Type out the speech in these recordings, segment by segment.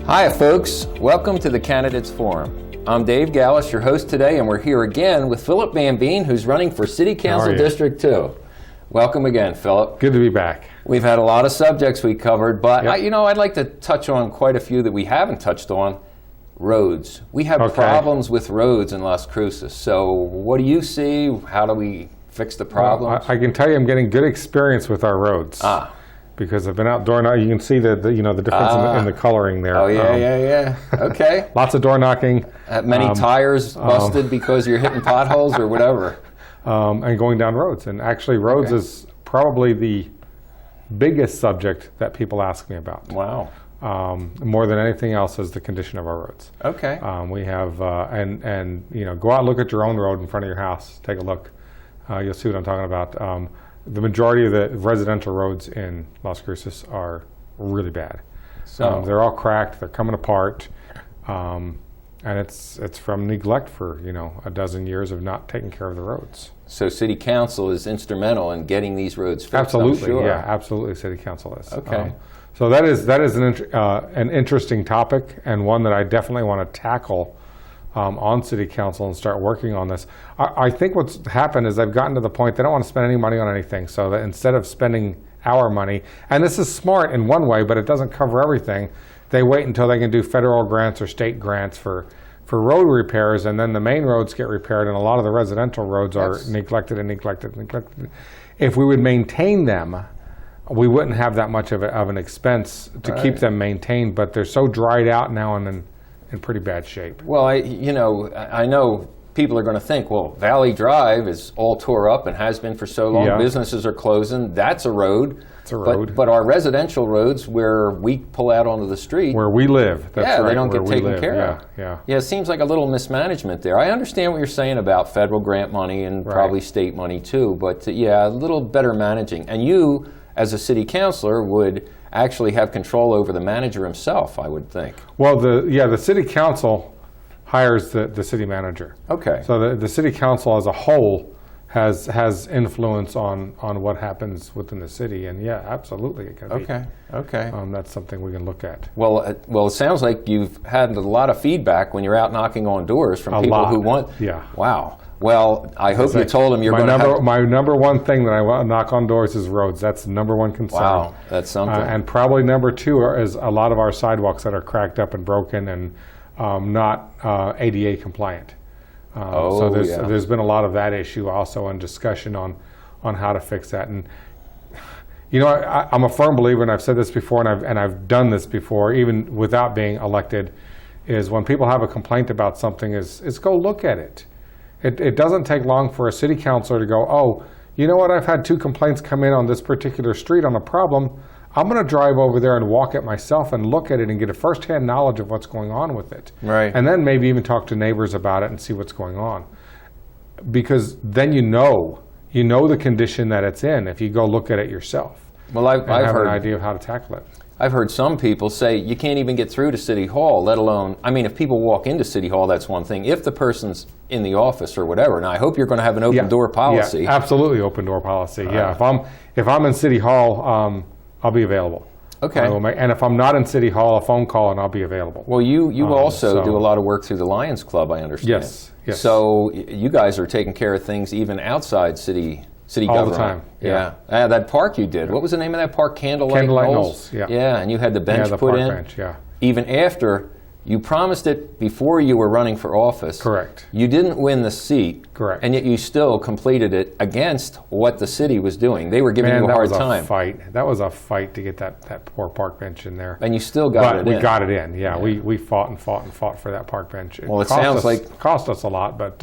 Hi folks, welcome to the Candidates Forum. I'm Dave Gallis, your host today, and we're here again with Philip VanVeen, who's running for City Council District 2. Welcome again, Philip. Good to be back. We've had a lot of subjects we covered, but Yep. I'd like to touch on quite a few that we haven't touched on. Roads. We have problems with roads in Las Cruces. So what do you see? How do we fix the problems? I can tell you I'm getting good experience with our roads. Because I've been outdoor now. You can see the difference in the coloring there. Oh, yeah. Okay. Lots of door knocking. Many tires busted because you're hitting potholes or whatever. And going down roads. And actually roads is probably the biggest subject that people ask me about. Wow. More than anything else is the condition of our roads. Okay. We have, go out and look at your own road in front of your house. Take a look. You'll see what I'm talking about. The majority of the residential roads in Las Cruces are really bad. So they're all cracked, they're coming apart, and it's from neglect for a dozen years of not taking care of the roads. So City Council is instrumental in getting these roads fixed. Absolutely, I'm sure. yeah, absolutely. City Council is. Okay. So that is an interesting topic, and one that I definitely want to tackle on City Council and start working on this. I think what's happened is they've gotten to the point they don't want to spend any money on anything. So that instead of spending our money, and this is smart in one way, but it doesn't cover everything, they wait until they can do federal grants or state grants for road repairs, and then the main roads get repaired, and a lot of the residential roads are neglected. If we would maintain them, we wouldn't have that much of an expense to keep them maintained, but they're so dried out now and in pretty bad shape. Well, I know people are going to think, well, Valley Drive is all tore up and has been for so long. Yeah. Businesses are closing. That's a road. It's a road. But our residential roads where we pull out onto the street. Where we live. That's right, they don't get taken live. care of. Yeah. Yeah, it seems like a little mismanagement there. I understand what you're saying about federal grant money and probably state money too, but a little better managing. And you, as a city councilor, would actually have control over the manager himself, I would think. Well, the city council hires the city manager. Okay. So the city council as a whole has influence on what happens within the city, and absolutely it can be. Okay. That's something we can look at. Well, it sounds like you've had a lot of feedback when you're out knocking on doors from people who want. Yeah. Wow. Well, I hope you told them you're going to have... My number one thing that I want to knock on doors is roads. That's the number one concern. Wow, that's something. And probably number two is a lot of our sidewalks that are cracked up and broken and not ADA compliant. So there's been a lot of that issue also, and discussion on how to fix that. And I'm a firm believer, and I've said this before, and I've done this before, even without being elected, is when people have a complaint about something, is go look at it. It doesn't take long for a city councilor to go, oh, you know what, I've had 2 complaints come in on this particular street on a problem. I'm going to drive over there and walk it myself and look at it and get a first-hand knowledge of what's going on with it. Right. And then maybe even talk to neighbors about it and see what's going on. Because then you know the condition that it's in if you go look at it yourself. Well, I've heard an idea of how to tackle it. I've heard some people say you can't even get through to City Hall, let alone, if people walk into City Hall, that's one thing. If the person's in the office or whatever, now I hope you're going to have an open door policy. Yeah, absolutely open door policy. If I'm in City Hall, I'll be available. Okay. And if I'm not in City Hall, a phone call and I'll be available. Well, you also do a lot of work through the Lions Club, I understand. Yes. So you guys are taking care of things even outside city all government. the time. Yeah. That park you did. What was the name of that park? Candlelight Knolls. Yeah, and you had the bench the put park in. Bench, Even after you promised it before you were running for office. Correct. You didn't win the seat. Correct. And yet you still completed it against what the city was doing. They were giving you a hard time. That was a fight to get that poor park bench in there. And you still got it in. We got it in. Yeah. We fought for that park bench. It sounds like cost us a lot, but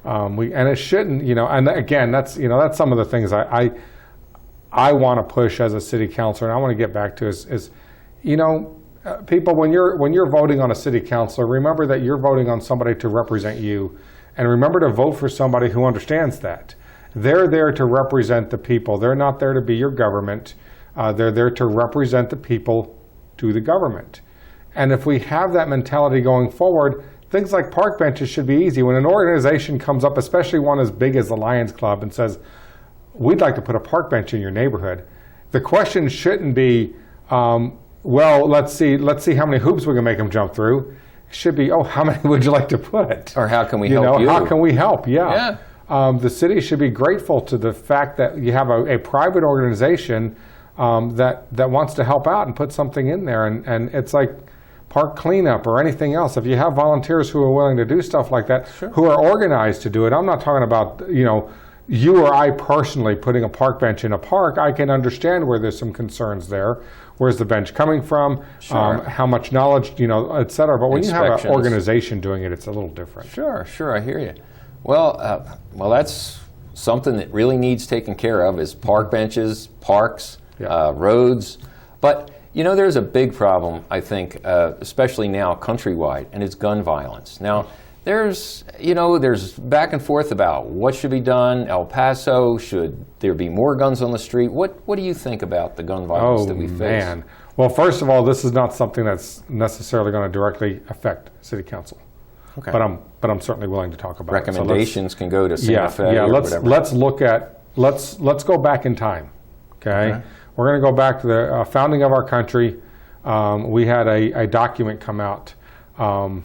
and it shouldn't. And again, that's some of the things I want to push as a city councilor, and I want to get back to is people, when you're voting on a city councilor, remember that you're voting on somebody to represent you, and remember to vote for somebody who understands that. They're there to represent the people. They're not there to be your government. They're there to represent the people to the government. And if we have that mentality going forward, things like park benches should be easy. When an organization comes up, especially one as big as the Lions Club, and says, we'd like to put a park bench in your neighborhood, the question shouldn't be, well, let's see how many hoops we can make them jump through. It should be, oh, how many would you like to put? Or how can we help you? How can we help? Yeah. The city should be grateful to the fact that you have a private organization that wants to help out and put something in there. And it's like park cleanup or anything else. If you have volunteers who are willing to do stuff like that, who are organized to do it, I'm not talking about, you or I personally putting a park bench in a park. I can understand where there's some concerns there. Where's the bench coming from? How much knowledge, et cetera. But when you have an organization doing it, it's a little different. Sure, I hear you. Well, that's something that really needs taken care of is park benches, parks, roads. But, there's a big problem, I think, especially now countrywide, and it's gun violence. Now, there's back and forth about what should be done. El Paso, should there be more guns on the street? What do you think about the gun violence that we face? Man. Well, first of all, this is not something that's necessarily going to directly affect City Council. Okay. But I'm certainly willing to talk about recommendations can go to Santa Fe or whatever. Let's go back in time. Okay? We're going to go back to the founding of our country. We had a document come out. And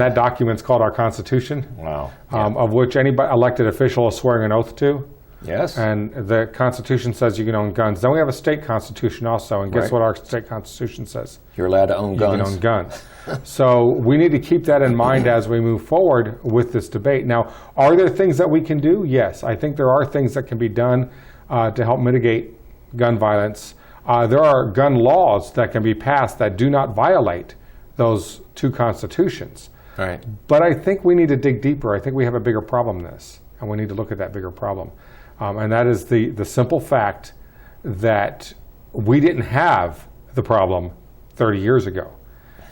that document's called our Constitution. Wow. Of which any elected official is swearing an oath to. Yes. And the Constitution says you can own guns. Then we have a state constitution also, and guess what our state constitution says? You're allowed to own guns. You can own guns. So we need to keep that in mind as we move forward with this debate. Now, are there things that we can do? Yes. I think there are things that can be done to help mitigate gun violence. There are gun laws that can be passed that do not violate those two constitutions. Right. But I think we need to dig deeper. I think we have a bigger problem than this, and we need to look at that bigger problem. And that is the simple fact that we didn't have the problem 30 years ago.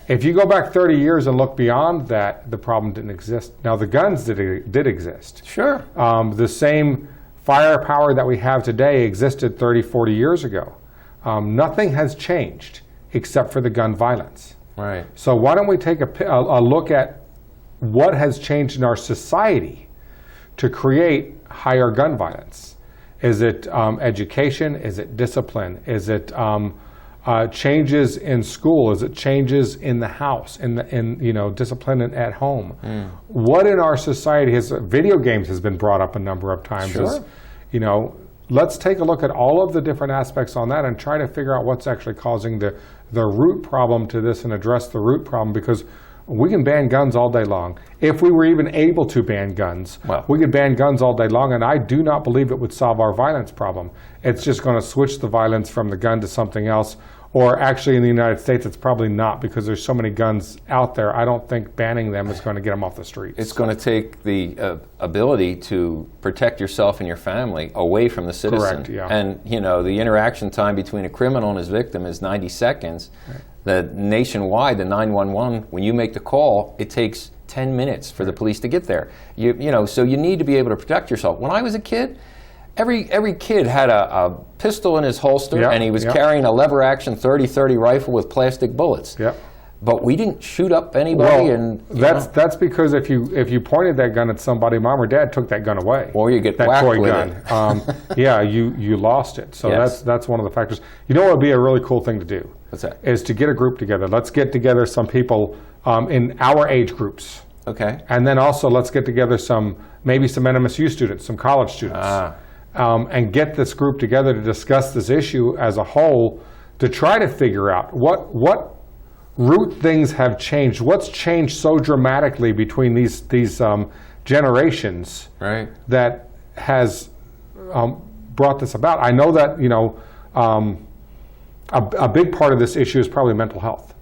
If you go back 30 years and look beyond that, the problem didn't exist. Now, the guns did exist. Sure. The same firepower that we have today existed 30, 40 years ago. Nothing has changed except for the gun violence. Right. So why don't we take a look at what has changed in our society to create higher gun violence? Is it education? Is it discipline? Is it changes in school? Is it changes in the house? In discipline at home? What in our society video games has been brought up a number of times. Sure. Let's take a look at all of the different aspects on that and try to figure out what's actually causing the root problem to this and address the root problem, because we can ban guns all day long. If we were even able to ban guns, we could ban guns all day long, and I do not believe it would solve our violence problem. It's just going to switch the violence from the gun to something else. Or actually in the United States, it's probably not, because there's so many guns out there. I don't think banning them is going to get them off the streets. It's going to take the ability to protect yourself and your family away from the citizen. Correct, yeah. And, the interaction time between a criminal and his victim is 90 seconds. Right. The nationwide, the 911, when you make the call, it takes 10 minutes for the police to get there. So you need to be able to protect yourself. When I was a kid, every kid had a pistol in his holster, and he was carrying a lever-action 30-30 rifle with plastic bullets. Yep. But we didn't shoot up anybody. That's because if you pointed that gun at somebody, mom or dad took that gun away. Or you get that whacked toy with gun. You lost it. So that's one of the factors. You know what would be a really cool thing to do? What's that? Is to get a group together. Let's get together some people in our age groups. Okay. And then also let's get together maybe some NMSU students, some college students. And get this group together to discuss this issue as a whole, to try to figure out what root things have changed. What's changed so dramatically between these generations, right, that has brought this about? I know that a big part of this issue is probably mental health.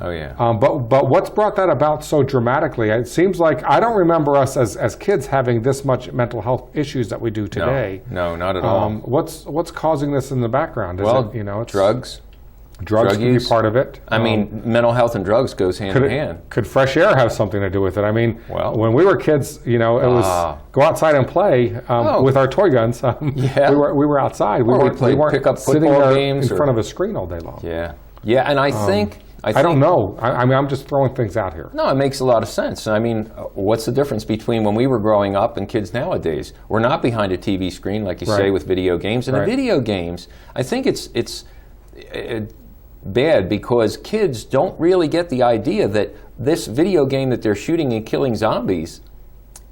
Oh, yeah. But what's brought that about so dramatically? It seems like I don't remember us as kids having this much mental health issues that we do today. No, not at all. What's causing this in the background? Drugs. Drugs can be part of it. I mean, mental health and drugs goes hand in hand. Could fresh air have something to do with it? I mean, when we were kids, it was go outside and play with our toy guns. We were outside. We weren't pick up sitting football there games in front of a screen all day long. Yeah, and I think I don't know. I'm just throwing things out here. No, it makes a lot of sense. I mean, what's the difference between when we were growing up and kids nowadays? We're not behind a TV screen, like you say, with video games. And the video games, I think bad because kids don't really get the idea that this video game that they're shooting and killing zombies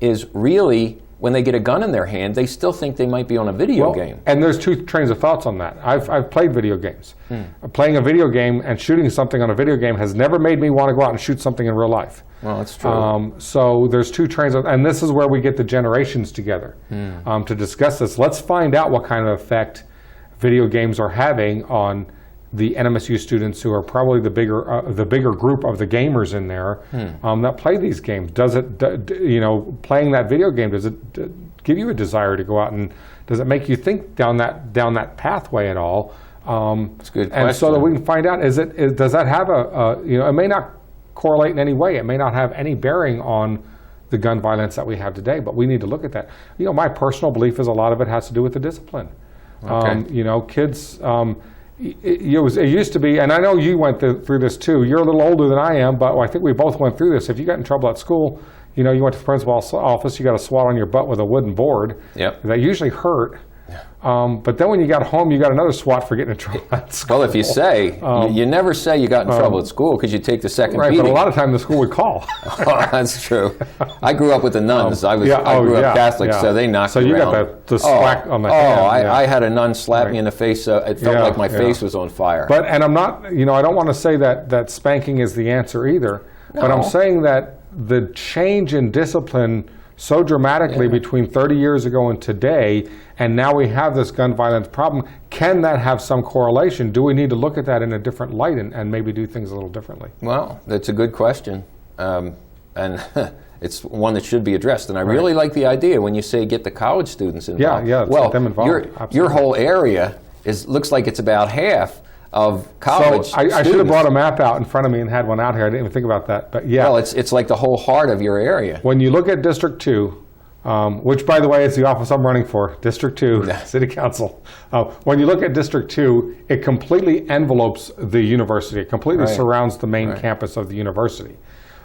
is really, when they get a gun in their hand, they still think they might be on a video game. And there's two trains of thoughts on that. I've played video games. Playing a video game and shooting something on a video game has never made me want to go out and shoot something in real life. Well, that's true. So there's two trains of, and this is where we get the generations together to discuss this. Let's find out what kind of effect video games are having on the NMSU students, who are probably the bigger group of the gamers in there that play these games. Does it, playing that video game, does it give you a desire to go out, and does it make you think down that pathway at all? That's a good question. And so that we can find out, does that have it may not correlate in any way. It may not have any bearing on the gun violence that we have today, but we need to look at that. My personal belief is a lot of it has to do with the discipline. Okay. Kids. It used to be, and I know you went through this too. You're a little older than I am, but I think we both went through this. If you got in trouble at school, you went to the principal's office, you got a swat on your butt with a wooden board. Yep. That usually hurt. But then when you got home, you got another swat for getting in trouble at school. Well, if you say, you never say you got in trouble at school because you take the second right, beating. But a lot of times the school would call. Oh, that's true. I grew up with the nuns. I grew up Catholic, so they knocked me around. So you got the slack on the hand. I had a nun slap me in the face. It felt like my face was on fire. And I'm not, I don't want to say that spanking is the answer either. No. But I'm saying that the change in discipline so dramatically between 30 years ago and today, and now we have this gun violence problem. Can that have some correlation? Do we need to look at that in a different light and maybe do things a little differently? Well, that's a good question. And it's one that should be addressed. And I really like the idea when you say get the college students involved. Yeah, get them involved. Your whole area looks like it's about half of college students. I should have brought a map out in front of me and had one out here. I didn't even think about that. But yeah. Well, it's like the whole heart of your area. When you look at District 2, which, by the way, is the office I'm running for, District 2, City Council. When you look at District 2, it completely envelopes the university. It completely surrounds the main campus of the university.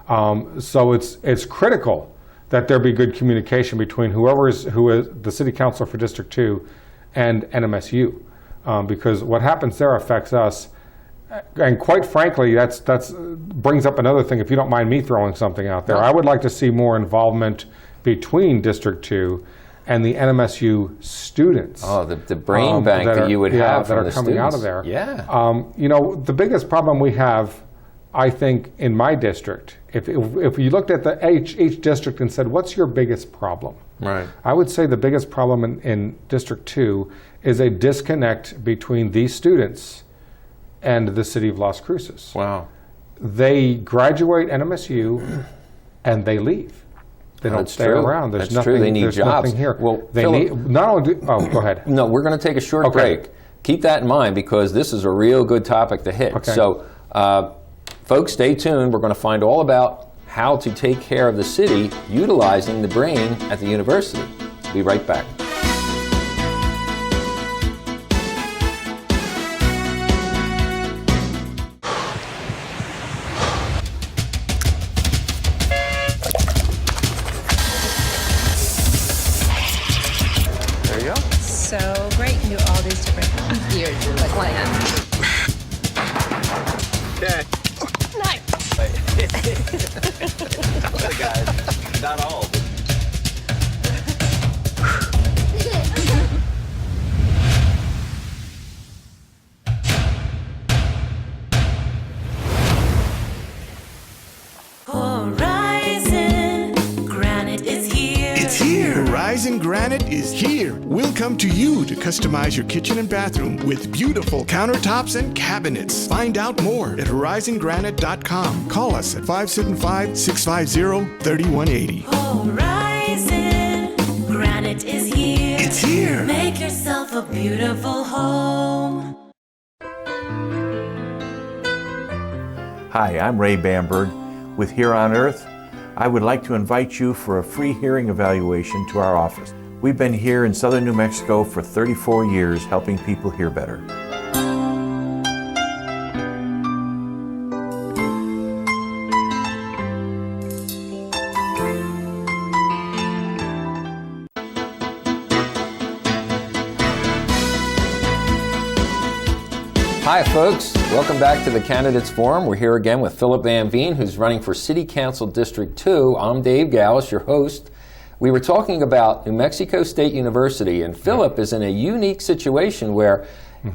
So it's critical that there be good communication between who is the City Councilor for District 2 and NMSU. Because what happens there affects us. And quite frankly, that's brings up another thing, if you don't mind me throwing something out there. I would like to see more involvement between District 2 and the NMSU students. Oh, the brain bank that you would have from that the are coming students. out of there. Yeah. The biggest problem we have, I think, in my district, if you looked at each district and said, what's your biggest problem? Right. I would say the biggest problem in District 2 is a disconnect between these students and the city of Las Cruces. Wow. They graduate NMSU and they leave. They don't stay around. There's nothing. True. They need jobs. Nothing here. Well, they need not only. Go ahead. No, we're going to take a short break. Keep that in mind because this is a real good topic to hit. Okay. So, folks, stay tuned. We're going to find all about how to take care of the city utilizing the brain at the university. Be right back. There you go. So great. You can do all these different gears in like one hand. Okay. Nice. Other guys, not all. Horizon Granite is here. It's here! Horizon Granite is here. We'll come to you to customize your kitchen and bathroom with beautiful countertops and cabinets. Find out more at horizongranite.com. Call us at 575-650-3180. Horizon Granite is here. It's here! Make yourself a beautiful home. Hi, I'm Ray Bamberg with Here on Earth. I would like to invite you for a free hearing evaluation to our office. We've been here in southern New Mexico for 34 years helping people hear better. Hi, folks. Welcome back to the Candidates Forum. We're here again with Philip VanVeen, who's running for City Council District 2. I'm Dave Gallis, your host. We were talking about New Mexico State University, and Philip is in a unique situation where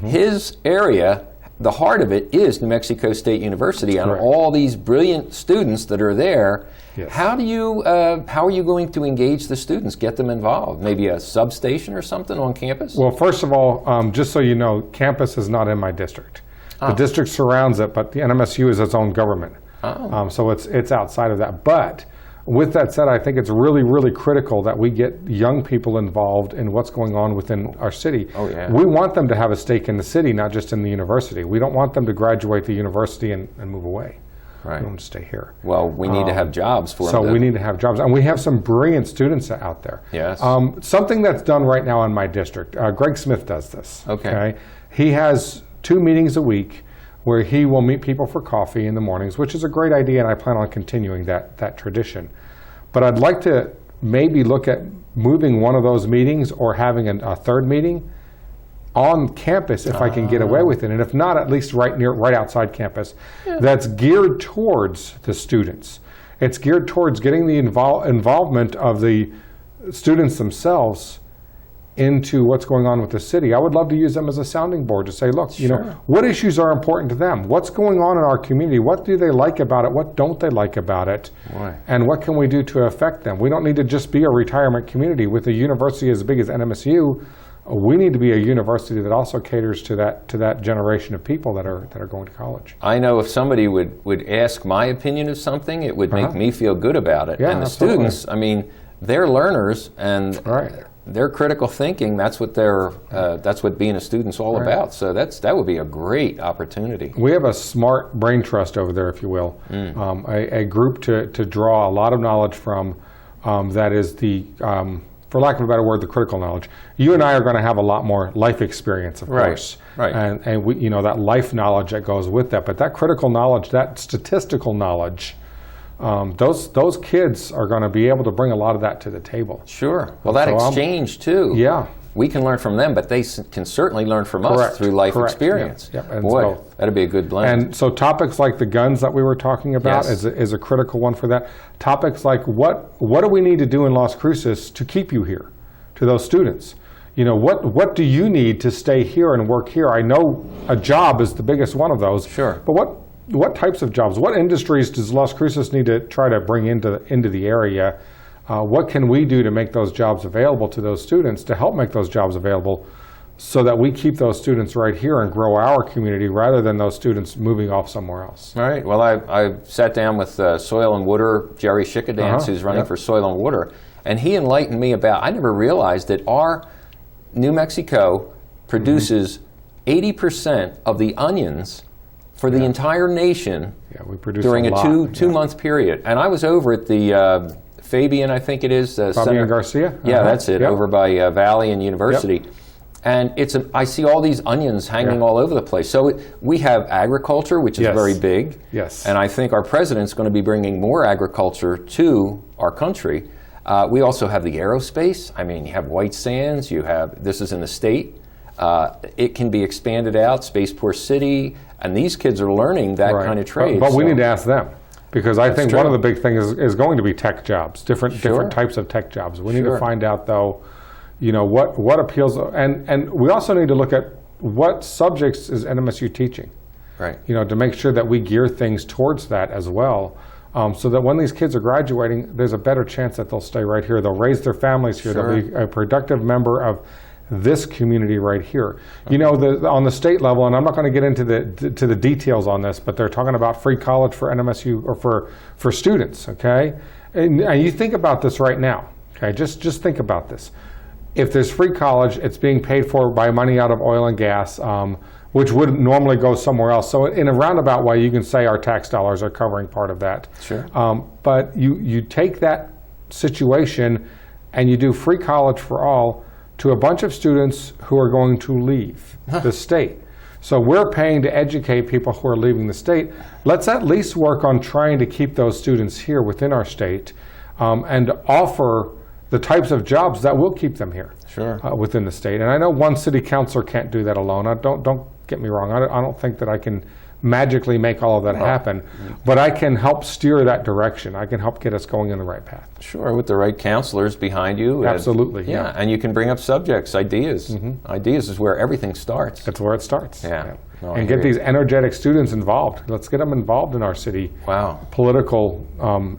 his area, the heart of it, is New Mexico State University, and all these brilliant students that are there. Yes. How are you going to engage the students, get them involved? Maybe a substation or something on campus? Well, first of all, just so you know, campus is not in my district. The district surrounds it, but the NMSU is its own government. So it's outside of that. But with that said, I think it's really, really critical that we get young people involved in what's going on within our city. We want them to have a stake in the city, not just in the university. We don't want them to graduate the university and move away. We want them to stay here. Well, we need to have jobs for them. So we need to have jobs. And we have some brilliant students out there. Yes. Something that's done right now in my district, Greg Smith does this. Okay. He has 2 meetings a week where he will meet people for coffee in the mornings, which is a great idea, and I plan on continuing that tradition. But I'd like to maybe look at moving one of those meetings or having a third meeting on campus if I can get away with it, and if not, at least right outside campus. That's geared towards the students. It's geared towards getting the involvement of the students themselves into what's going on with the city. I would love to use them as a sounding board to say, look, you know, what issues are important to them? What's going on in our community? What do they like about it? What don't they like about it? And what can we do to affect them? We don't need to just be a retirement community. With a university as big as NMSU, we need to be a university that also caters to that generation of people that are going to college. I know if somebody would ask my opinion of something, it would make me feel good about it. Yeah, and the absolutely. students, I mean, they're learners, and their critical thinking, that's what being a student's all about. So that would be a great opportunity. We have a smart brain trust over there, if you will, a group to draw a lot of knowledge from. That is the, for lack of a better word, the critical knowledge. You and I are going to have a lot more life experience, of course, and we, you know, that life knowledge that goes with that. But that critical knowledge, that statistical knowledge, those kids are going to be able to bring a lot of that to the table. Sure. Well, that exchange too. Yeah. We can learn from them, but they can certainly learn from us through life experience. And boy, that'd be a good blend. And so topics like the guns that we were talking about is a critical one for that. Topics like what do we need to do in Las Cruces to keep you here, to those students? You know, what do you need to stay here and work here? I know a job is the biggest one of those. Sure. But what types of jobs? What industries does Las Cruces need to try to bring into the area? What can we do to make those jobs available to those students, to help make those jobs available, so that we keep those students right here and grow our community rather than those students moving off somewhere else? All right. Well, I sat down with Soil and Water, Jerry Schickadance, who's running for Soil and Water, and he enlightened me about, I never realized that our New Mexico produces 80% of the onions for the entire nation we produce during a lot. two-month period. And I was over at the Fabian, I think it is. Fabian Garcia? Yeah, that's it, over by Valley and University. And I see all these onions hanging all over the place. So we have agriculture, which is very big. Yes. And I think our president's going to be bringing more agriculture to our country. We also have the aerospace. I mean, you have White Sands. This is in the state. It can be expanded out, Spaceport City. And these kids are learning that kind of trade. But we need to ask them. Because I think one of the big things is going to be tech jobs, different types of tech jobs. We need to find out, though, you know, what appeals, and we also need to look at what subjects is NMSU teaching, you know, to make sure that we gear things towards that as well, so that when these kids are graduating, there's a better chance that they'll stay right here. They'll raise their families here. They'll be a productive member of this community right here. You know, on the state level, and I'm not going to get into the details on this, but they're talking about free college for NMSU or for students. Okay, and you think about this right now. Okay, just think about this. If there's free college, it's being paid for by money out of oil and gas, which would normally go somewhere else. So in a roundabout way, you can say our tax dollars are covering part of that. Sure. But you take that situation and you do free college for all to a bunch of students who are going to leave the state. So we're paying to educate people who are leaving the state. Let's at least work on trying to keep those students here within our state and offer the types of jobs that will keep them here within the state. And I know one city councilor can't do that alone. Don't get me wrong. I don't think that I can magically make all of that happen, but I can help steer that direction. I can help get us going in the right path. Sure, with the right counselors behind you. Absolutely, Yeah, yeah. and you can bring up subjects, ideas. Ideas is where everything starts. That's where it starts. Yeah. No, I And hear get you. these energetic students involved. Let's get them involved in our city Wow. political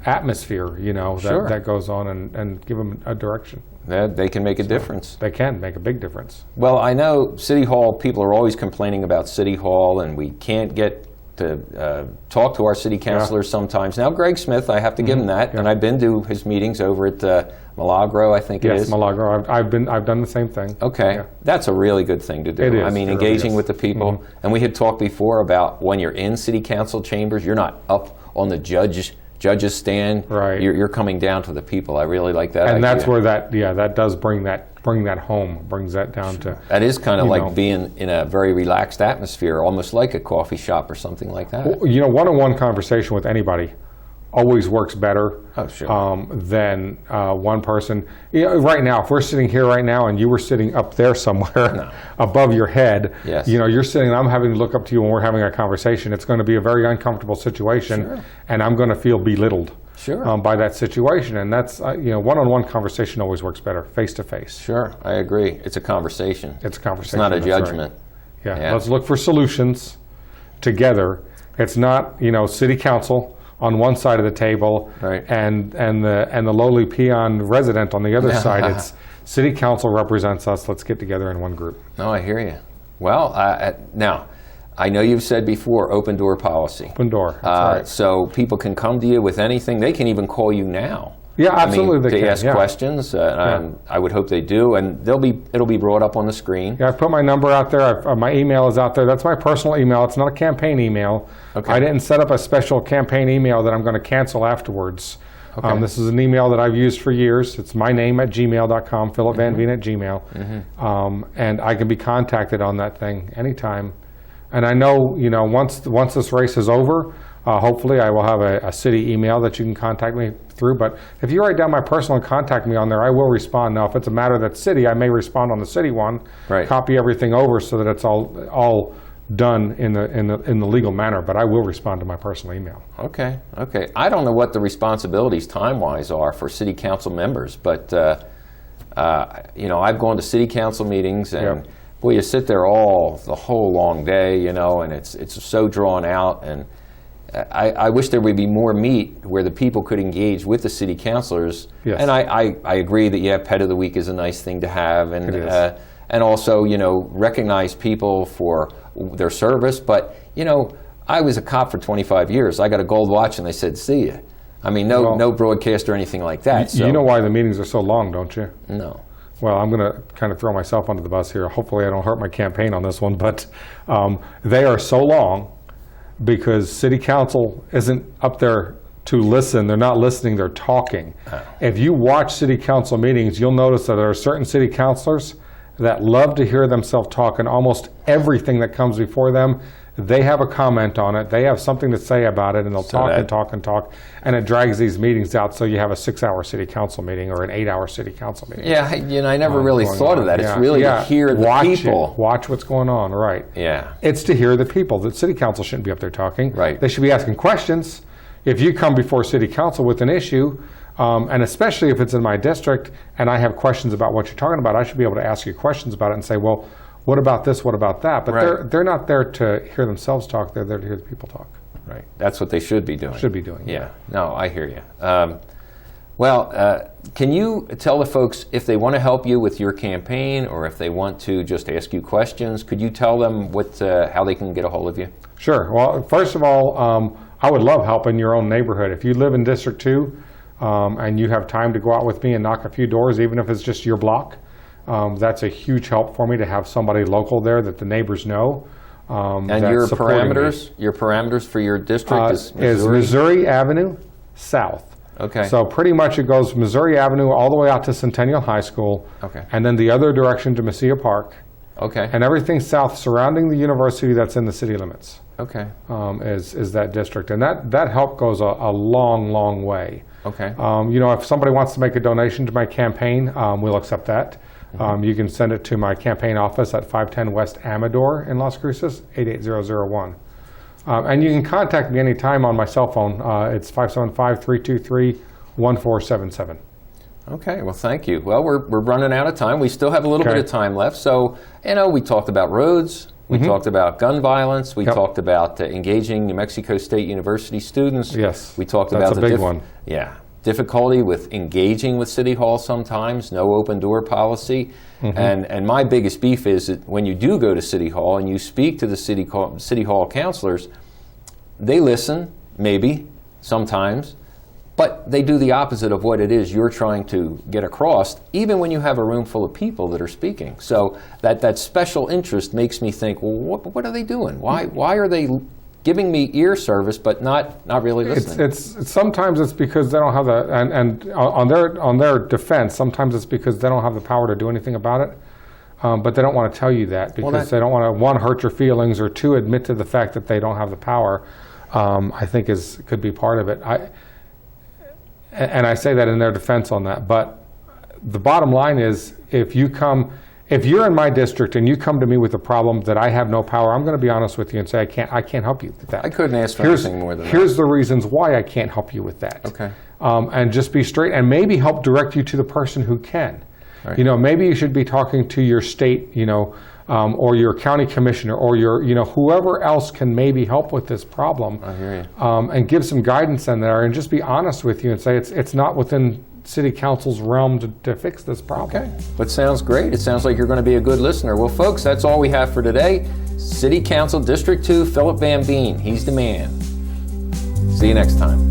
atmosphere, you know, Sure. that goes on, and give them a direction. That they can make a difference. They can make a big difference. Well, I know City Hall, people are always complaining about City Hall, and we can't get to talk to our city councilors sometimes. Now, Greg Smith, I have to give him that, and I've been to his meetings over at Milagro, I think it Yes, is. Milagro. I've done the same thing. Okay, Yeah. that's a really good thing to do. It is. I mean, It really engaging is. with the people. And we had talked before about when you're in city council chambers, you're not up on the judge's stand. Right. You're coming down to the people. I really like that And idea. that's where that does bring that home, brings that down to. That is kind of you like know. being in a very relaxed atmosphere, almost like a coffee shop or something like that. You know, one-on-one conversation with anybody always works better Oh, sure. than one person. You know, right now, if we're sitting here right now and you were sitting up there somewhere above your head, Yes. you know, you're sitting and I'm having to look up to you when we're having a conversation. It's going to be a very uncomfortable situation, Sure. and I'm going to feel belittled Sure. by that situation. And that's, you know, one-on-one conversation always works better, face-to-face. Sure, I agree. It's a conversation. It's a It's conversation. not a that's right. judgment. Yeah. Yeah. Let's look for solutions together. It's not, you know, city council on one side of the table Right. and the lowly peon resident on the other side. It's city council represents us. Let's get together in one group. No, I hear you. Well, now, I know you've said before, open door policy. Open door. That's right. So people can come to you with anything. They can even call you now. Yeah, absolutely I mean, they to can, ask yeah. questions. I would hope they do, and it'll be brought up on the screen. Yeah, I've put my number out there. My email is out there. That's my personal email. It's not a campaign email. Okay. I didn't set up a special campaign email that I'm going to cancel afterwards. Okay. This is an email that I've used for years. It's my name at gmail.com, Philip VanVeen at Gmail. And I can be contacted on that thing anytime. And I know, you know, once this race is over, hopefully I will have a city email that you can contact me through. But if you write down my personal and contact me on there, I will respond. Now, if it's a matter that's city, I may respond on the city one, Right. copy everything over so that it's all done in the legal manner. But I will respond to my personal email. Okay. I don't know what the responsibilities time-wise are for city council members, but you know, I've gone to city council meetings, and Yeah. boy, you sit there the whole long day, you know, and it's so drawn out. And I wish there would be more meat where the people could engage with the city councilors. Yes. And I agree that, yeah, Pet of the Week is a nice thing to have, and It is. and also, you know, recognize people for their service. But, you know, I was a cop for 25 years. I got a gold watch, and they said, "See ya." I mean, Well, no broadcast or anything like that. So, You know why the meetings are so long, don't you? No. Well, I'm going to kind of throw myself under the bus here. Hopefully I don't hurt my campaign on this one, but they are so long because city council isn't up there to listen. They're not listening, they're talking. If you watch city council meetings, you'll notice that there are certain city councilors that love to hear themselves talk, and almost everything that comes before them, they have a comment on it. They have something to say about it, and they'll talk and talk and talk, and it drags these meetings out. So you have a 6-hour city council meeting or an 8-hour city council meeting. Yeah, you know, I never really going thought on. of that. It's Yeah. really Yeah. to hear the Watch people. it. Watch what's going on, right. Yeah. It's to hear the people. The city council shouldn't be up there talking. Right. They should be asking questions. If you come before city council with an issue, and especially if it's in my district and I have questions about what you're talking about, I should be able to ask you questions about it and say, well, what about this, what about that? But Right. they're not there to hear themselves talk, they're there to hear the people talk. Right. That's what they should be doing. Should be doing, Yeah. No, I hear you. Can you tell the folks if they want to help you with your campaign, or if they want to just ask you questions, could you tell them how they can get a hold of you? Sure. Well, first of all, I would love help in your own neighborhood. If you live in District 2 and you have time to go out with me and knock a few doors, even if it's just your block, that's a huge help for me to have somebody local there that the neighbors know. And that's your supporting me. parameters for your district is Is Missouri Avenue South. Okay. So pretty much it goes Missouri Avenue all the way out to Centennial High School. Okay. And then the other direction to Mesilla Park. Okay. And everything south surrounding the university that's in the city limits. Okay. Is that district. And that help goes a long, long way. Okay. You know, if somebody wants to make a donation to my campaign, we'll accept that. You can send it to my campaign office at 510 West Amador in Las Cruces, 88001. And you can contact me anytime on my cell phone. It's 575-323-1477. Okay, well, thank you. Well, we're running out of time. We still have a little bit of time left. So, we talked about roads. We talked about gun violence. We talked about engaging New Mexico State University students. Yes, we talked that's about a big one. Yeah, difficulty with engaging with City Hall sometimes, no open door policy. And my biggest beef is that when you do go to City Hall and you speak to the City Hall councilors, they listen, maybe, sometimes, but they do the opposite of what it is you're trying to get across, even when you have a room full of people that are speaking. So that special interest makes me think, well, what are they doing? Why are they giving me ear service but not really listening? It's sometimes it's because they don't have and on their defense, sometimes it's because they don't have the power to do anything about it. But they don't want to tell you that because they don't want to, one, hurt your feelings, or two, admit to the fact that they don't have the power. I think could be part of it. And I say that in their defense on that. But the bottom line is, if you're in my district and you come to me with a problem that I have no power, I'm going to be honest with you and say I can't help you with that. I couldn't ask for anything more than that. Here's the reasons why I can't help you with that. Okay. And just be straight, and maybe help direct you to the person who can. Right. Maybe you should be talking to your state, or your county commissioner, or your, whoever else can maybe help with this problem. I hear you. And give some guidance in there, and just be honest with you and say it's not within City Council's realm to fix this problem. Okay, but sounds great. It sounds like you're going to be a good listener. Well, folks, that's all we have for today. City Council District 2, Philip VanVeen. He's the man. See you next time.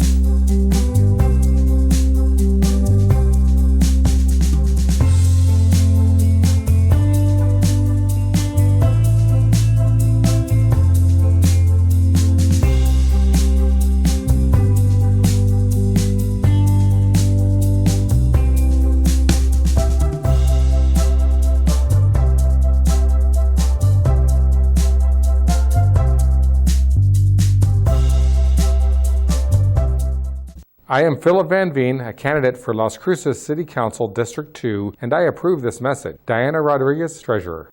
I am Philip VanVeen, a candidate for Las Cruces City Council District 2, and I approve this message. Diana Rodriguez, Treasurer.